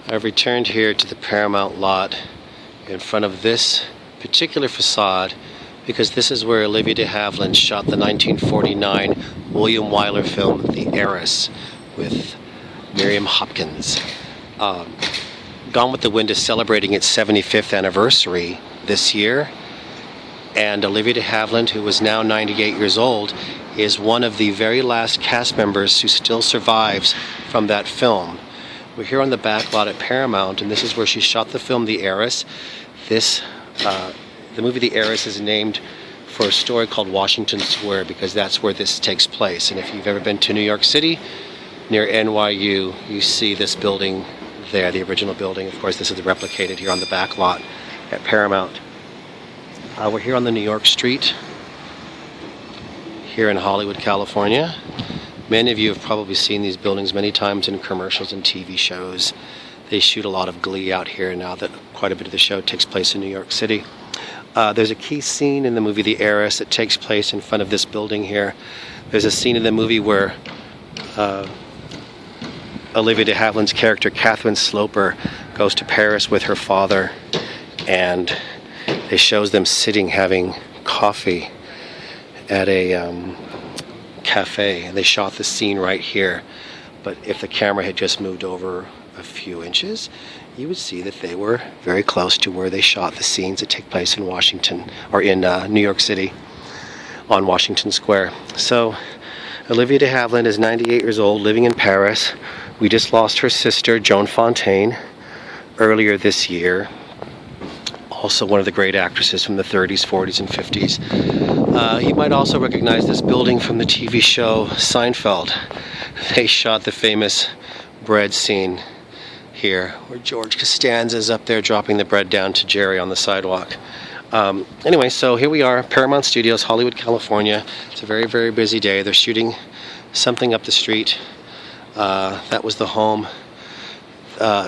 I've returned here to the Paramount lot in front of this particular facade because this is where Olivia de Havilland shot the 1949 William Wyler film The Heiress with Mariam Hopkins. Gone with the Wind is celebrating its 75th anniversary this year, and Olivia de Havilland, who is now 98 years old, is one of the very last cast members who still survives from that film. We're here on the back lot at Paramount, and this is where she shot the film The Heiress. The movie The Heiress is named for a story called Washington Square because that's where this takes place. And if you've ever been to New York City, near NYU, you see this building there, the original building. Of course, this is replicated here on the back lot at Paramount. We're here on the New York street, here in Hollywood, California. Many of you have probably seen these buildings many times in commercials and TV shows. They shoot a lot of Glee out here now that quite a bit of the show takes place in New York City. There's a key scene in the movie The Heiress that takes place in front of this building here. There's a scene in the movie where Olivia de Havilland's character, Catherine Sloper, goes to Paris with her father, and it shows them sitting having coffee at a cafe, and they shot the scene right here. But if the camera had just moved over a few inches, you would see that they were very close to where they shot the scenes that take place in Washington, or in New York City on Washington Square. So Olivia de Havilland is 98 years old, living in Paris. We just lost her sister, Joan Fontaine, earlier this year. Also one of the great actresses from the 30s, 40s, and 50s. You might also recognize this building from the TV show Seinfeld. They shot the famous bread scene here, where George Costanza is up there dropping the bread down to Jerry on the sidewalk. Anyway, so here we are, Paramount Studios, Hollywood, California. It's a very, very busy day. They're shooting something up the street. That was the home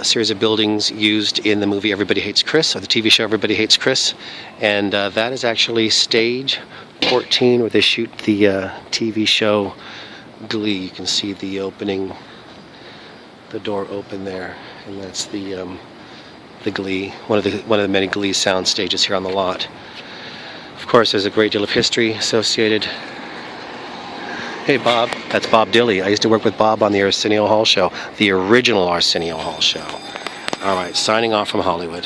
series of buildings used in the movie Everybody Hates Chris, or the TV show Everybody Hates Chris. And that is actually stage 14 where they shoot the TV show Glee. You can see the opening, the door open there, and that's the Glee, one of the many Glee sound stages here on the lot. Of course, there's a great deal of history associated. Hey Bob, that's Bob Dilley. I used to work with Bob on the Arsenio Hall show, the original Arsenio Hall show. All right, signing off from Hollywood.